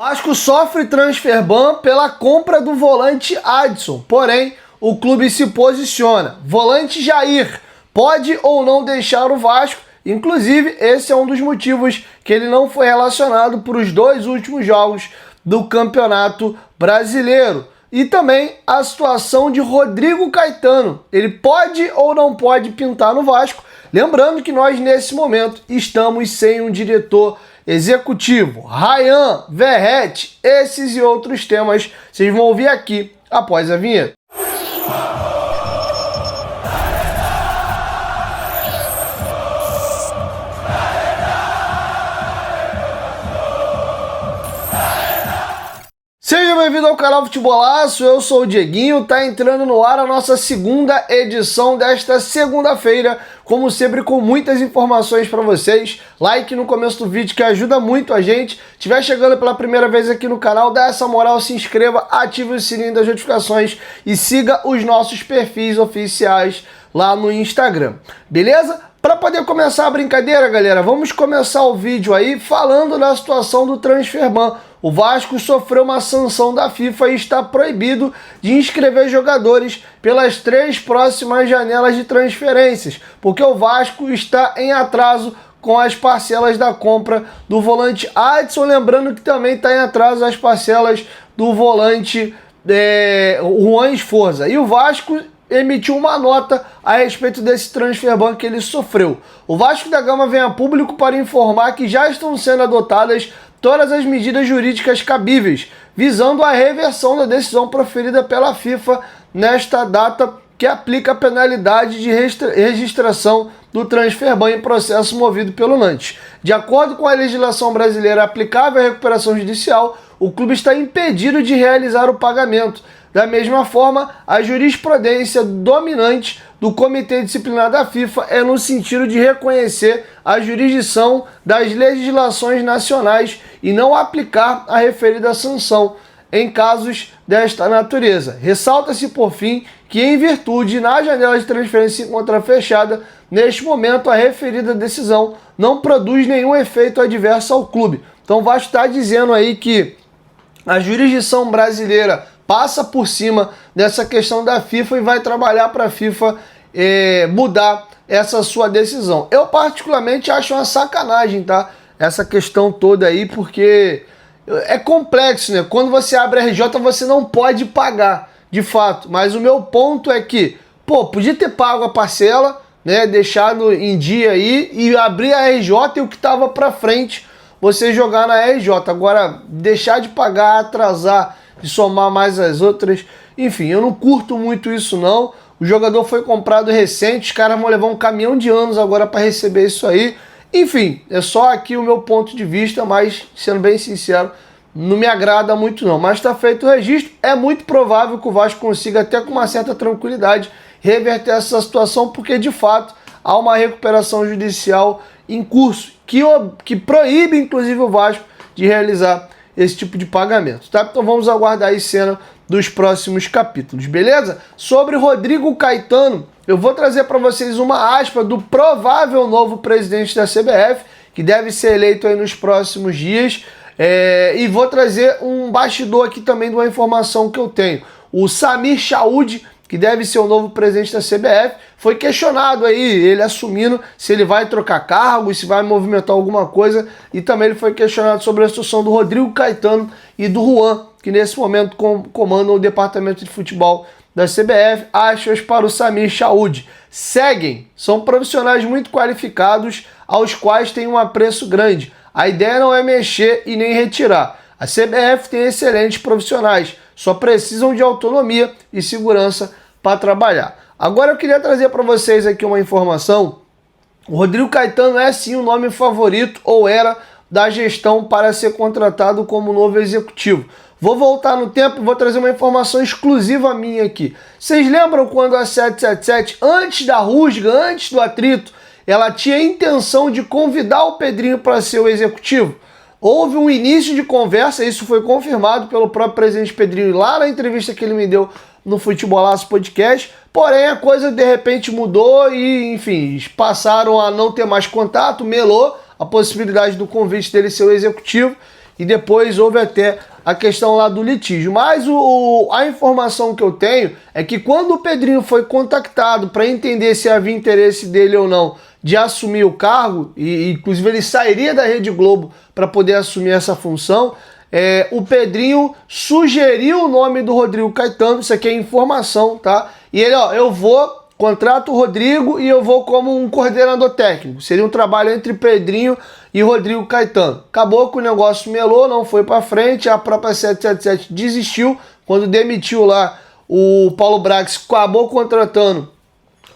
Vasco sofre transfer ban pela compra do volante Adson, porém o clube se posiciona. Volante Jair pode ou não deixar o Vasco, inclusive esse é um dos motivos que ele não foi relacionado para os 2 últimos jogos do Campeonato Brasileiro. E também a situação de Rodrigo Caetano, ele pode ou não pode pintar no Vasco, lembrando que nós nesse momento estamos sem um diretor executivo. Rayan, Verrete, esses e outros temas vocês vão ouvir aqui após a vinheta. Seja bem-vindo ao canal Futebolaço, eu sou o Dieguinho, tá entrando no ar a nossa segunda edição desta segunda-feira, como sempre com muitas informações para vocês. Like no começo do vídeo que ajuda muito a gente. Se estiver chegando pela primeira vez aqui no canal, dá essa moral, se inscreva, ative o sininho das notificações e siga os nossos perfis oficiais lá no Instagram, beleza? Para poder começar a brincadeira, galera, vamos começar o vídeo aí falando da situação do transfer ban. O Vasco sofreu uma sanção da FIFA e está proibido de inscrever jogadores pelas 3 próximas janelas de transferências, porque o Vasco está em atraso com as parcelas da compra do volante Adson, lembrando que também está em atraso as parcelas do volante Juan Esforza. E o Vasco emitiu uma nota a respeito desse transfer ban que ele sofreu. O Vasco da Gama vem a público para informar que já estão sendo adotadas todas as medidas jurídicas cabíveis, visando a reversão da decisão proferida pela FIFA nesta data, que aplica a penalidade de registração do transfer ban em processo movido pelo Nantes. De acordo com a legislação brasileira aplicável à recuperação judicial, o clube está impedido de realizar o pagamento. Da mesma forma, a jurisprudência dominante do Comitê Disciplinar da FIFA é no sentido de reconhecer a jurisdição das legislações nacionais e não aplicar a referida sanção em casos desta natureza. Ressalta-se, por fim, que em virtude na janela de transferência se encontra fechada, neste momento a referida decisão não produz nenhum efeito adverso ao clube. Então vai estar dizendo aí que a jurisdição brasileira passa por cima dessa questão da FIFA e vai trabalhar para a FIFA mudar essa sua decisão. Eu particularmente acho uma sacanagem, tá? Essa questão toda aí, porque é complexo, né? Quando você abre a RJ, você não pode pagar, de fato. Mas o meu ponto é que, podia ter pago a parcela, né? Deixado em dia aí e abrir a RJ e o que estava para frente você jogar na RJ. Agora, deixar de pagar, atrasar, de somar mais as outras, enfim, eu não curto muito isso não. O jogador foi comprado recente, os caras vão levar um caminhão de anos agora para receber isso aí. Enfim, é só aqui o meu ponto de vista, mas sendo bem sincero, não me agrada muito não. Mas está feito o registro, é muito provável que o Vasco consiga até com uma certa tranquilidade reverter essa situação, porque de fato há uma recuperação judicial em curso que proíbe inclusive o Vasco de realizar esse tipo de pagamento, tá? Então vamos aguardar aí cena dos próximos capítulos, beleza? Sobre Rodrigo Caetano, eu vou trazer para vocês uma aspa do provável novo presidente da CBF, que deve ser eleito aí nos próximos dias, e vou trazer um bastidor aqui também de uma informação que eu tenho. O Samir Chaud, que deve ser o novo presidente da CBF, foi questionado aí, ele assumindo se ele vai trocar cargo, se vai movimentar alguma coisa, e também ele foi questionado sobre a situação do Rodrigo Caetano e do Juan, que nesse momento comandam o departamento de futebol da CBF. Achas para o Samir Chaud seguem, são profissionais muito qualificados, aos quais tem um apreço grande. A ideia não é mexer e nem retirar. A CBF tem excelentes profissionais, só precisam de autonomia e segurança para trabalhar. Agora eu queria trazer para vocês aqui uma informação. O Rodrigo Caetano é sim o nome favorito, ou era, da gestão para ser contratado como novo executivo. Vou voltar no tempo e vou trazer uma informação exclusiva minha aqui. Vocês lembram quando a 777, antes da rusga, antes do atrito, ela tinha a intenção de convidar o Pedrinho para ser o executivo? Houve um início de conversa, isso foi confirmado pelo próprio presidente Pedrinho lá na entrevista que ele me deu no Futebolaço Podcast, porém a coisa de repente mudou e, enfim, passaram a não ter mais contato, melou a possibilidade do convite dele ser o executivo, e depois houve até a questão lá do litígio. Mas a informação que eu tenho é que quando o Pedrinho foi contactado para entender se havia interesse dele ou não de assumir o cargo, e inclusive ele sairia da Rede Globo para poder assumir essa função, o Pedrinho sugeriu o nome do Rodrigo Caetano. Isso aqui é informação, tá? E ele, eu contrato o Rodrigo e eu vou como um coordenador técnico. Seria um trabalho entre Pedrinho e Rodrigo Caetano. Acabou que o negócio melou, não foi para frente, a própria 777 desistiu quando demitiu lá o Paulo Brax, acabou contratando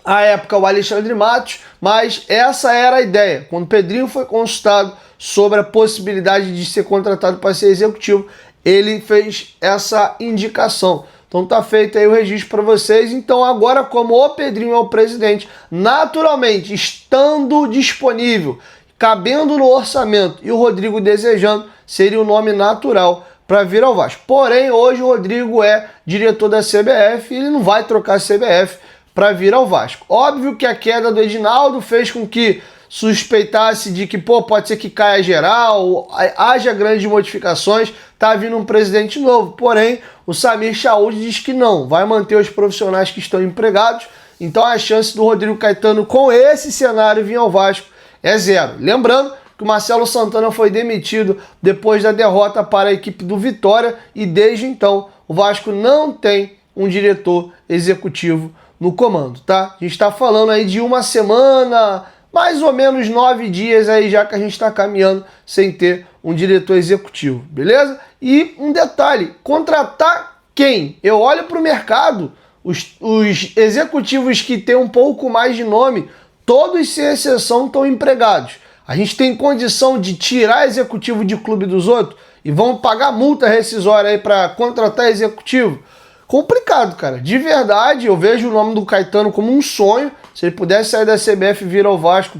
à época o Alexandre Matos, mas essa era a ideia. Quando o Pedrinho foi consultado sobre a possibilidade de ser contratado para ser executivo, ele fez essa indicação. Então tá feito aí o registro para vocês. Então agora, como o Pedrinho é o presidente, naturalmente, estando disponível, cabendo no orçamento e o Rodrigo desejando, seria o nome natural para vir ao Vasco. Porém, hoje o Rodrigo é diretor da CBF e ele não vai trocar a CBF para vir ao Vasco. Óbvio que a queda do Edinaldo fez com que suspeitasse de que, pode ser que caia geral, haja grandes modificações, tá vindo um presidente novo. Porém, o Samir Chaud diz que não, vai manter os profissionais que estão empregados, então a chance do Rodrigo Caetano com esse cenário vir ao Vasco é zero. Lembrando que o Marcelo Santana foi demitido depois da derrota para a equipe do Vitória e desde então o Vasco não tem um diretor executivo no comando, tá? A gente está falando aí de uma semana, mais ou menos 9 dias aí já que a gente está caminhando sem ter um diretor executivo, beleza? E um detalhe, contratar quem? Eu olho para o mercado, os executivos que têm um pouco mais de nome, todos sem exceção estão empregados. A gente tem condição de tirar executivo de clube dos outros e vão pagar multa rescisória aí para contratar executivo? Complicado, cara. De verdade, eu vejo o nome do Caetano como um sonho. Se ele pudesse sair da CBF e vir ao Vasco,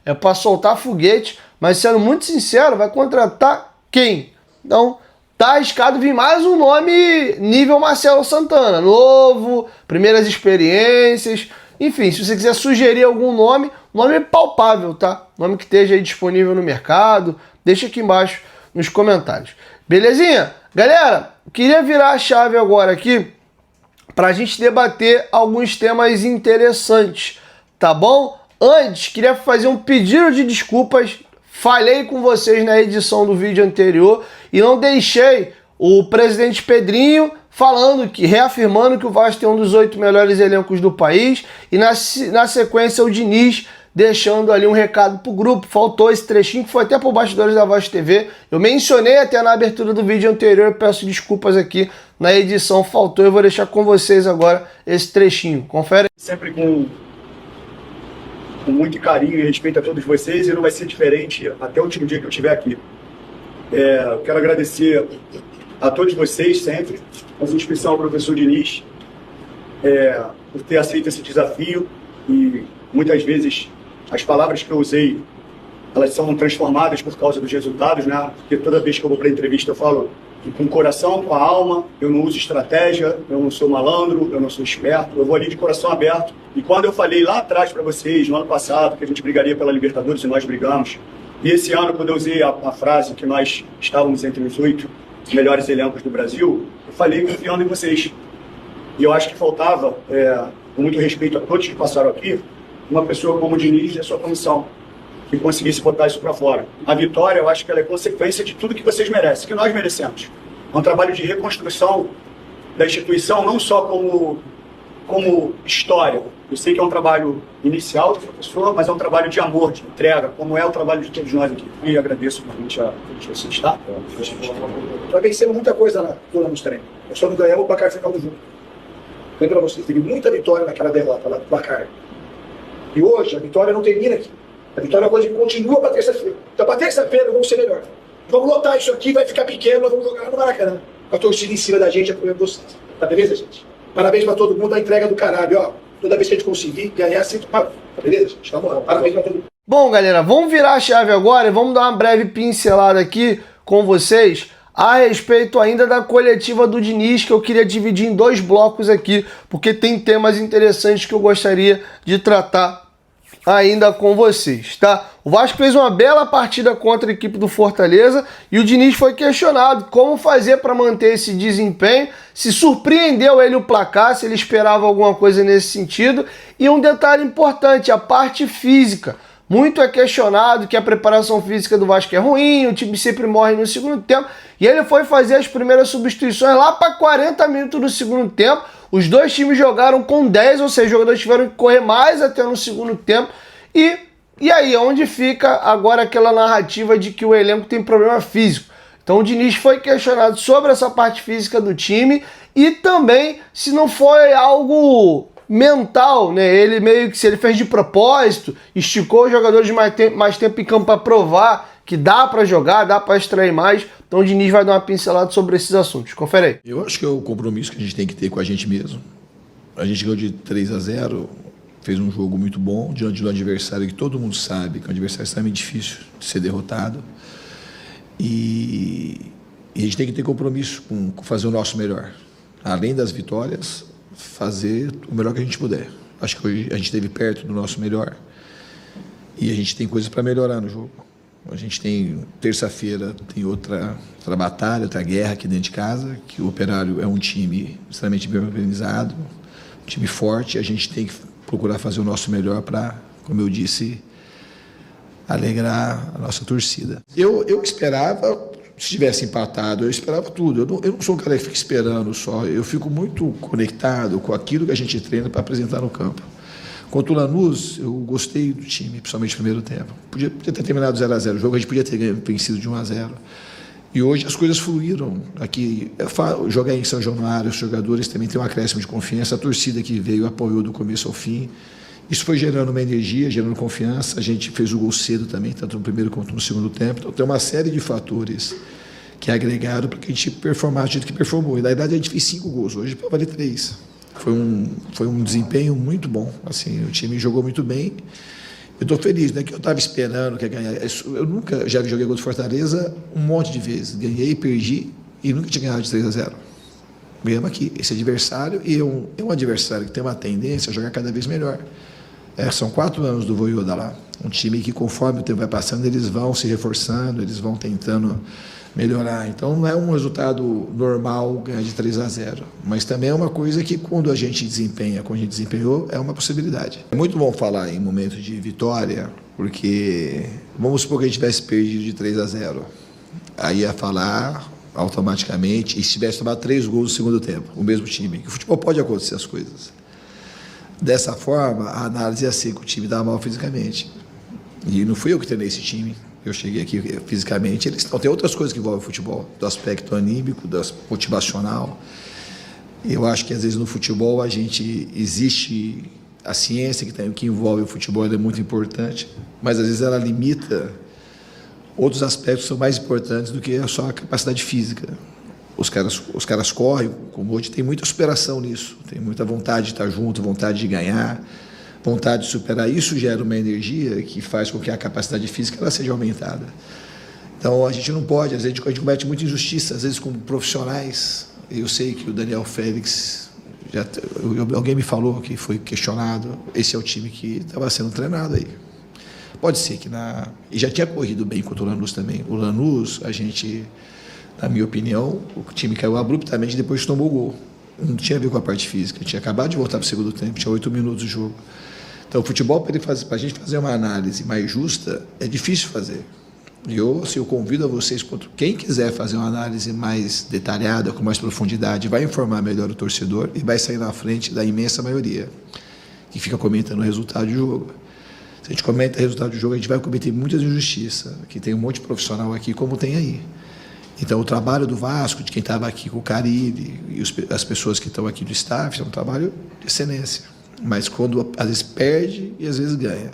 é para soltar foguete. Mas sendo muito sincero, vai contratar quem? Então, tá arriscado vir mais um nome nível Marcelo Santana. Novo, primeiras experiências. Enfim, se você quiser sugerir algum nome palpável, tá? Nome que esteja aí disponível no mercado, deixa aqui embaixo nos comentários. Belezinha? Galera, queria virar a chave agora aqui para a gente debater alguns temas interessantes, tá bom? Antes, queria fazer um pedido de desculpas. Falei com vocês na edição do vídeo anterior e não deixei o presidente Pedrinho reafirmando que o Vasco tem um dos 8 melhores elencos do país e na sequência o Diniz deixando ali um recado pro grupo. Faltou esse trechinho que foi até pro Bastidores da Vasco TV. Eu mencionei até na abertura do vídeo anterior, peço desculpas aqui na edição, faltou. Eu vou deixar com vocês agora esse trechinho. Confere. Sempre com muito carinho e respeito a todos vocês, e não vai ser diferente até o último dia que eu estiver aqui. Eu quero agradecer a todos vocês sempre, mas em especial ao professor Diniz, por ter aceito esse desafio. E muitas vezes as palavras que eu usei, elas são transformadas por causa dos resultados, né? Porque toda vez que eu vou para a entrevista eu falo com o coração, com a alma, eu não uso estratégia, eu não sou malandro, eu não sou esperto, eu vou ali de coração aberto. E quando eu falei lá atrás para vocês, no ano passado, que a gente brigaria pela Libertadores, e nós brigamos, e esse ano, quando eu usei a frase que nós estávamos entre os 8 melhores elencos do Brasil, eu falei confiando em vocês. E eu acho que faltava, com muito respeito a todos que passaram aqui, uma pessoa como o Diniz e a sua comissão, que conseguisse botar isso para fora. A vitória, eu acho que ela é consequência de tudo que vocês merecem, que nós merecemos. É um trabalho de reconstrução da instituição, não só como história. Eu sei que é um trabalho inicial do professor, mas é um trabalho de amor, de entrega, como é o trabalho de todos nós aqui. E agradeço muito a todos vocês, tá? Nós vencemos muita coisa nos treinos. Nós só não ganhamos o placar ficando junto. Lembra pra vocês, teve muita vitória naquela derrota lá do placar. E hoje a vitória não termina aqui. A vitória é uma coisa que continua para terça-feira. Então para terça-feira vamos ser melhor. Vamos lotar isso aqui, vai ficar pequeno, nós vamos jogar no Maracanã. Com a torcida em cima da gente, apoiando vocês. Tá beleza, gente? Parabéns para todo mundo, a entrega do caralho, ó. Toda vez que a gente conseguir ganhar, sempre. Tá beleza, gente? Tá bom. Parabéns para todo mundo. Bom, galera, vamos virar a chave agora e vamos dar uma breve pincelada aqui com vocês a respeito ainda da coletiva do Diniz, que eu queria dividir em 2 blocos aqui, porque tem temas interessantes que eu gostaria de tratar ainda com vocês, tá? O Vasco fez uma bela partida contra a equipe do Fortaleza e o Diniz foi questionado como fazer para manter esse desempenho, se surpreendeu ele o placar, se ele esperava alguma coisa nesse sentido. E um detalhe importante, a parte física. Muito é questionado que a preparação física do Vasco é ruim, o time sempre morre no segundo tempo, e ele foi fazer as primeiras substituições lá para 40 minutos do segundo tempo. Os dois times jogaram com 10, ou seja, os jogadores tiveram que correr mais até no segundo tempo. E aí, onde fica agora aquela narrativa de que o elenco tem problema físico? Então o Diniz foi questionado sobre essa parte física do time e também se não foi algo mental, né? Ele meio que, se ele fez de propósito, esticou os jogadores de mais tempo em campo para provar que dá para jogar, dá para extrair mais. Então o Diniz vai dar uma pincelada sobre esses assuntos. Confere aí. Eu acho que é o compromisso que a gente tem que ter com a gente mesmo. A gente ganhou de 3-0, fez um jogo muito bom diante do adversário que todo mundo sabe que é um adversário extremamente difícil de ser derrotado. E a gente tem que ter compromisso com fazer o nosso melhor. Além das vitórias, fazer o melhor que a gente puder. Acho que hoje a gente esteve perto do nosso melhor e a gente tem coisas para melhorar no jogo. A gente tem, terça-feira, tem outra batalha, outra guerra aqui dentro de casa, que o Operário é um time extremamente bem organizado, um time forte, e a gente tem que procurar fazer o nosso melhor para, como eu disse, alegrar a nossa torcida. Eu esperava, se tivesse empatado, eu esperava tudo. Eu não sou um cara que fica esperando só, eu fico muito conectado com aquilo que a gente treina para apresentar no campo. Contra o Lanús, eu gostei do time, principalmente no primeiro tempo. Podia ter terminado 0-0 o jogo, a gente podia ter vencido de 1-0. E hoje as coisas fluíram. Aqui, jogar em São Januário, os jogadores também têm um acréscimo de confiança, a torcida que veio apoiou do começo ao fim. Isso foi gerando uma energia, gerando confiança. A gente fez o gol cedo também, tanto no primeiro quanto no segundo tempo. Então tem uma série de fatores que agregaram para que a gente performasse do jeito que performou. E na verdade a gente fez 5 gols, hoje pode valer 3. Foi um desempenho muito bom. Assim, o time jogou muito bem. Eu estou feliz, né? Que eu estava esperando que ia ganhar. Eu nunca já joguei contra o Fortaleza um monte de vezes. Ganhei, perdi e nunca tinha ganhado de 3-0. Ganhamos aqui. Esse adversário, e é um adversário que tem uma tendência a jogar cada vez melhor. São 4 anos do Voivoda lá. Um time que, conforme o tempo vai passando, eles vão se reforçando, eles vão tentando melhorar. Então não é um resultado normal ganhar de 3-0, mas também é uma coisa que quando a gente desempenha, como a gente desempenhou, é uma possibilidade. É muito bom falar em momento de vitória, porque vamos supor que a gente tivesse perdido de 3-0, aí ia falar automaticamente, e se tivesse tomado 3 gols no segundo tempo, o mesmo time, que o futebol pode acontecer as coisas. Dessa forma, a análise ia ser que o time estava mal fisicamente, e não fui eu que treinei esse time. Eu cheguei aqui fisicamente, eles tem outras coisas que envolvem o futebol, do aspecto anímico, do motivacional. Eu acho que às vezes no futebol existe a ciência que envolve o futebol, ela é muito importante, mas às vezes ela limita outros aspectos que são mais importantes do que só a capacidade física. Os caras correm, como hoje, tem muita superação nisso, tem muita vontade de estar junto, vontade de ganhar, vontade de superar. Isso gera uma energia que faz com que a capacidade física ela seja aumentada. Então a gente não pode, às vezes a gente comete muita injustiça, às vezes como profissionais. Eu sei que o Daniel Félix, alguém me falou que foi questionado, esse é o time que estava sendo treinado aí. Pode ser que e já tinha corrido bem contra o Lanús também. O Lanús, a gente, na minha opinião, o time caiu abruptamente depois que tomou o gol. Não tinha a ver com a parte física, tinha acabado de voltar para o segundo tempo, tinha 8 minutos de jogo. Então, o futebol, para a gente fazer uma análise mais justa, é difícil fazer. E eu convido a vocês, quem quiser fazer uma análise mais detalhada, com mais profundidade, vai informar melhor o torcedor e vai sair na frente da imensa maioria, que fica comentando o resultado do jogo. Se a gente comenta o resultado do jogo, a gente vai cometer muitas injustiças, que tem um monte de profissional aqui, como tem aí. Então, o trabalho do Vasco, de quem estava aqui com o Caribe, e as pessoas que estão aqui do staff, é um trabalho de excelência. Mas quando, às vezes, perde e às vezes ganha.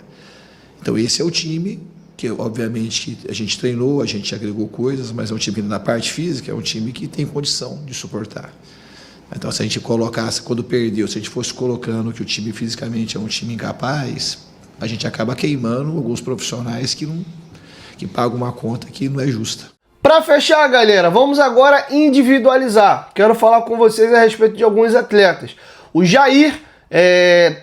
Então, esse é o time que, obviamente, a gente treinou, a gente agregou coisas, mas é um time que, na parte física, é um time que tem condição de suportar. Então, se a gente colocasse, quando perdeu, se a gente fosse colocando que o time fisicamente é um time incapaz, a gente acaba queimando alguns profissionais que pagam uma conta que não é justa. Para fechar, galera, vamos agora individualizar. Quero falar com vocês a respeito de alguns atletas. O Jair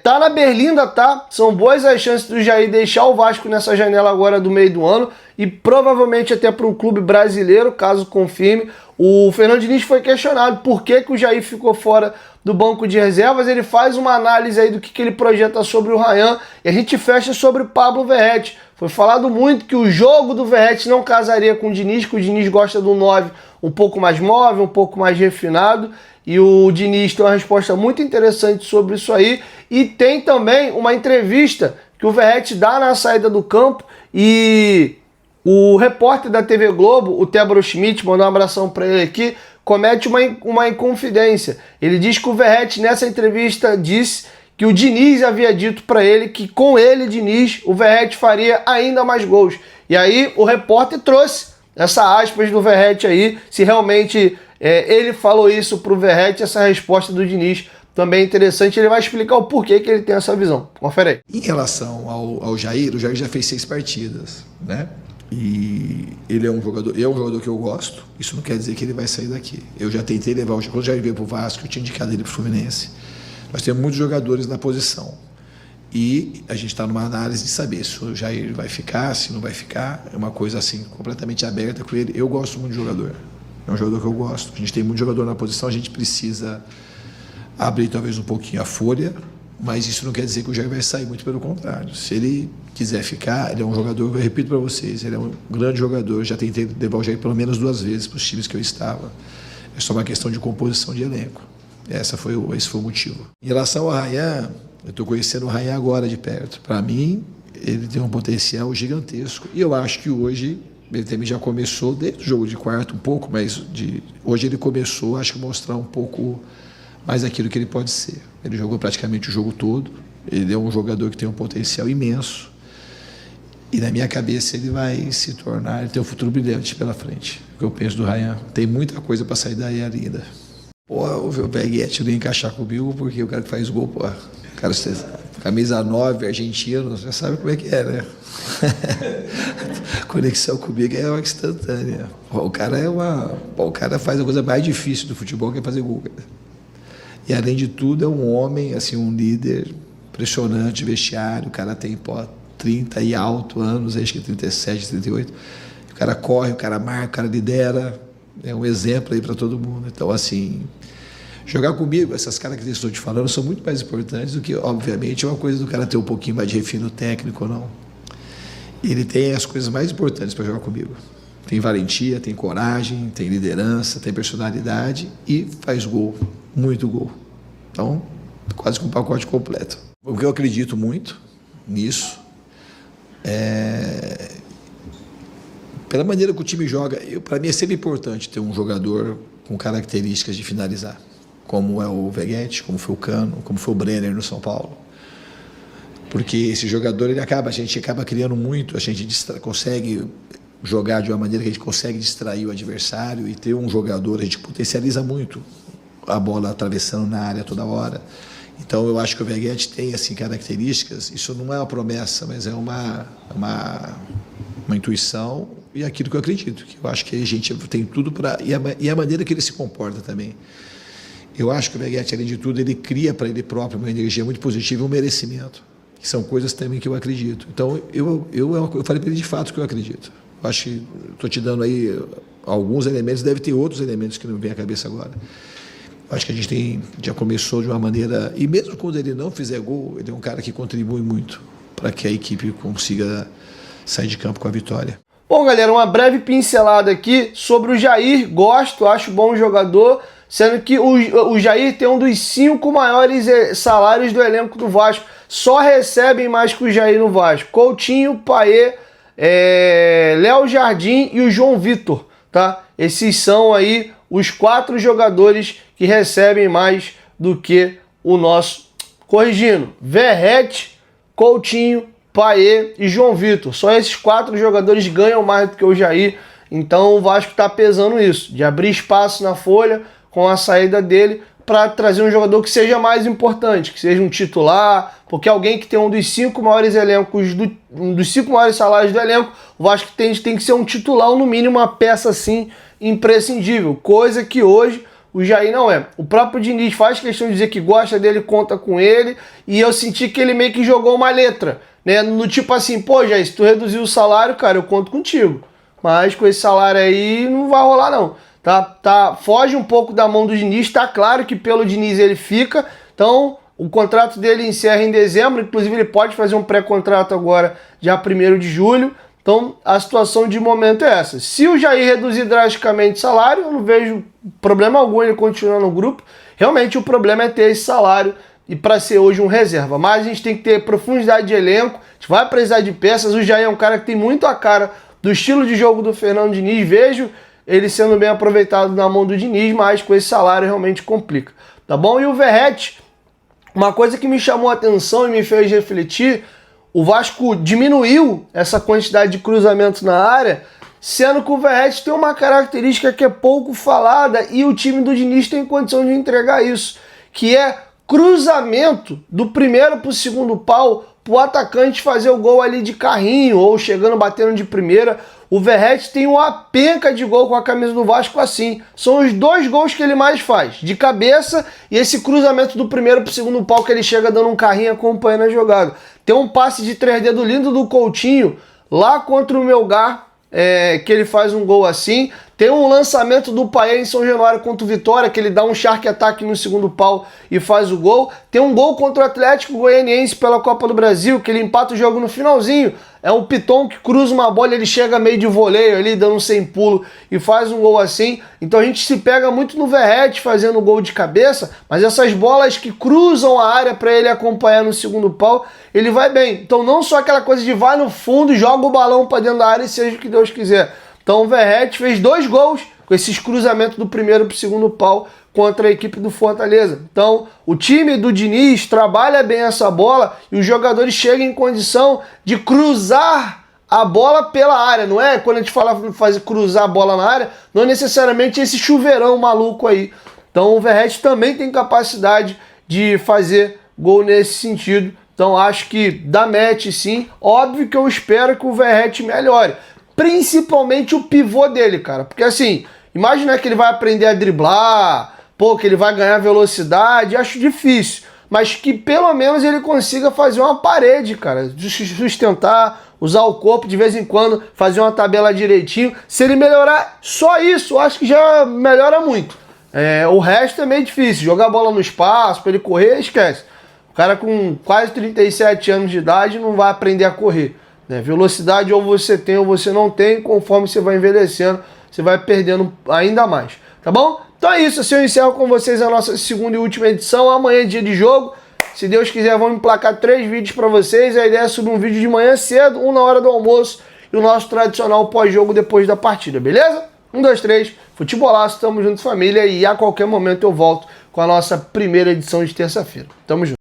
Tá na berlinda, tá? São boas as chances do Jair deixar o Vasco nessa janela agora do meio do ano e provavelmente até para um clube brasileiro, caso confirme. O Fernando Diniz foi questionado por que o Jair ficou fora do banco de reservas. Ele faz uma análise aí do que ele projeta sobre o Ryan e a gente fecha sobre o Pablo Verratti. Foi falado muito que o jogo do Verratti não casaria com o Diniz, que o Diniz gosta do 9 um pouco mais móvel, um pouco mais refinado. E o Diniz tem uma resposta muito interessante sobre isso aí. E tem também uma entrevista que o Verratti dá na saída do campo e o repórter da TV Globo, o Tébaro Schmidt, mandou um abração para ele aqui, comete uma inconfidência. Ele diz que o Verratti nessa entrevista disse que o Diniz havia dito para ele que com ele, Diniz, o Verratti faria ainda mais gols. E aí o repórter trouxe essa aspas do Verratti aí, se realmente ele falou isso pro Verratti, essa resposta do Diniz também é interessante, ele vai explicar o porquê que ele tem essa visão. Confere aí. Em relação ao Jair, o Jair já fez 6 partidas, né? E ele é um jogador que eu gosto, isso não quer dizer que ele vai sair daqui. Eu já tentei levar, quando o Jair veio pro Vasco, eu tinha indicado ele pro Fluminense. Nós temos muitos jogadores na posição. E a gente está numa análise de saber se o Jair vai ficar, se não vai ficar. É uma coisa assim, completamente aberta com ele. Eu gosto muito de jogador. É um jogador que eu gosto. A gente tem muito jogador na posição, a gente precisa abrir talvez um pouquinho a folha, mas isso não quer dizer que o Jair vai sair, muito pelo contrário. Se ele quiser ficar, ele é um jogador, eu repito para vocês, ele é um grande jogador. Já tentei levar o Jair pelo menos 2 vezes para os times que eu estava. É só uma questão de composição de elenco. Esse foi o motivo. Em relação ao Ryan, eu estou conhecendo o Ryan agora de perto. Para mim, ele tem um potencial gigantesco. E eu acho que hoje, ele também já começou, desde o jogo de quarto, um pouco mais hoje ele começou, acho que mostrar um pouco mais aquilo que ele pode ser. Ele jogou praticamente o jogo todo. Ele é um jogador que tem um potencial imenso. E na minha cabeça ele vai se tornar, ele tem um futuro brilhante pela frente. O que eu penso do Ryan. Tem muita coisa para sair daí ainda. Pô, o Verratti não ia encaixar comigo porque o cara que faz gol, pô, cara, camisa 9, argentino, já sabe como é que é, né? Conexão comigo é uma instantânea. O cara faz a coisa mais difícil do futebol, que é fazer gol, cara. E além de tudo é um homem, assim, um líder impressionante, vestiário, o cara tem 30 e alto anos, acho que 37, 38. O cara corre, o cara marca, o cara lidera. É um exemplo aí para todo mundo. Então, assim, jogar comigo, essas características que eu estou te falando, são muito mais importantes do que, obviamente, uma coisa do cara ter um pouquinho mais de refino técnico ou não. Ele tem as coisas mais importantes para jogar comigo. Tem valentia, tem coragem, tem liderança, tem personalidade e faz gol, muito gol. Então, quase que um pacote completo. O que eu acredito muito nisso pela maneira que o time joga, para mim é sempre importante ter um jogador com características de finalizar, como é o Verratti, como foi o Cano, como foi o Brenner no São Paulo. Porque esse jogador, a gente acaba criando muito, a gente consegue jogar de uma maneira que a gente consegue distrair o adversário e ter um jogador, a gente potencializa muito a bola atravessando na área toda hora. Então eu acho que o Verratti tem assim características, isso não é uma promessa, mas é uma intuição e aquilo que eu acredito, que eu acho que a gente tem tudo para... E a maneira que ele se comporta também. Eu acho que o Verratti, além de tudo, ele cria para ele próprio uma energia muito positiva e um merecimento, que são coisas também que eu acredito. Então eu falei para ele de fato que eu acredito. Eu acho que estou te dando aí alguns elementos, deve ter outros elementos que não me vêm à cabeça agora. Eu acho que a gente já começou de uma maneira... E mesmo quando ele não fizer gol, ele é um cara que contribui muito para que a equipe consiga sair de campo com a vitória. Bom, galera, uma breve pincelada aqui sobre o Jair. Gosto, acho bom jogador, sendo que o Jair tem um dos 5 maiores salários do elenco do Vasco. Só recebem mais que o Jair no Vasco. Coutinho, Payet, Léo Jardim e o João Vitor, tá? Esses são aí os 4 jogadores que recebem mais do que o nosso. Corrigindo, Verratti, Coutinho, Payet e João Vitor. Só esses 4 jogadores ganham mais do que o Jair. Então o Vasco está pesando isso, de abrir espaço na folha com a saída dele para trazer um jogador que seja mais importante, que seja um titular, porque alguém que tem um dos 5 maiores elencos, um dos 5 maiores salários do elenco, o Vasco tem que ser um titular, ou no mínimo uma peça assim imprescindível, coisa que hoje o Jair não é. O próprio Diniz faz questão de dizer que gosta dele, conta com ele, e eu senti que ele meio que jogou uma letra, né? No tipo assim, pô, Jair, se tu reduzir o salário, cara, eu conto contigo. Mas com esse salário aí não vai rolar não. Foge um pouco da mão do Diniz, tá claro que pelo Diniz ele fica, então o contrato dele encerra em dezembro, inclusive ele pode fazer um pré-contrato agora, dia 1º de julho, então a situação de momento é essa. Se o Jair reduzir drasticamente o salário, eu não vejo problema algum ele continuar no grupo, realmente o problema é ter esse salário e para ser hoje um reserva, mas a gente tem que ter profundidade de elenco, a gente vai precisar de peças, o Jair é um cara que tem muito a cara do estilo de jogo do Fernando Diniz, vejo ele sendo bem aproveitado na mão do Diniz, mas com esse salário realmente complica, tá bom? E o Verratti, uma coisa que me chamou a atenção e me fez refletir, o Vasco diminuiu essa quantidade de cruzamentos na área, sendo que o Verratti tem uma característica que é pouco falada e o time do Diniz tem condição de entregar isso, que é cruzamento do primeiro para o segundo pau, para o atacante fazer o gol ali de carrinho ou chegando, batendo de primeira. O Verratti tem uma penca de gol com a camisa do Vasco assim. São os 2 gols que ele mais faz, de cabeça e esse cruzamento do primeiro para o segundo pau que ele chega dando um carrinho acompanhando a jogada. Tem um passe de 3 dedos lindo do Coutinho lá contra o Melgar, que ele faz um gol assim. Tem um lançamento do Paê em São Januário contra o Vitória, que ele dá um shark ataque no segundo pau e faz o gol. Tem um gol contra o Atlético Goianiense pela Copa do Brasil, que ele empata o jogo no finalzinho. É um Piton que cruza uma bola, ele chega meio de voleio ali, dando um sem pulo e faz um gol assim. Então a gente se pega muito no Verratti fazendo gol de cabeça, mas essas bolas que cruzam a área para ele acompanhar no segundo pau, ele vai bem. Então não só aquela coisa de vai no fundo, joga o balão para dentro da área e seja o que Deus quiser. Então o Verratti fez 2 gols com esses cruzamentos do primeiro para o segundo pau contra a equipe do Fortaleza. Então o time do Diniz trabalha bem essa bola e os jogadores chegam em condição de cruzar a bola pela área. Não é quando a gente fala fazer cruzar a bola na área, não é necessariamente esse chuveirão maluco aí. Então o Verratti também tem capacidade de fazer gol nesse sentido. Então acho que dá match sim. Óbvio que eu espero que o Verratti melhore. Principalmente o pivô dele, cara. Porque assim, imagina que ele vai aprender a driblar, pô, que ele vai ganhar velocidade, acho difícil. Mas que pelo menos ele consiga fazer uma parede, cara. Sustentar, usar o corpo de vez em quando, fazer uma tabela direitinho. Se ele melhorar só isso, acho que já melhora muito. O resto é meio difícil. Jogar a bola no espaço, pra ele correr, esquece. O cara com quase 37 anos de idade não vai aprender a correr. Velocidade ou você tem ou você não tem, conforme você vai envelhecendo, você vai perdendo ainda mais, tá bom? Então é isso, assim eu encerro com vocês a nossa segunda e última edição. Amanhã é dia de jogo, se Deus quiser vamos emplacar 3 vídeos para vocês. A ideia é subir um vídeo de manhã cedo, um na hora do almoço e o nosso tradicional pós-jogo depois da partida, beleza? 1, 2, 3, futebolaço, tamo junto família, e a qualquer momento eu volto com a nossa primeira edição de terça-feira. Tamo junto.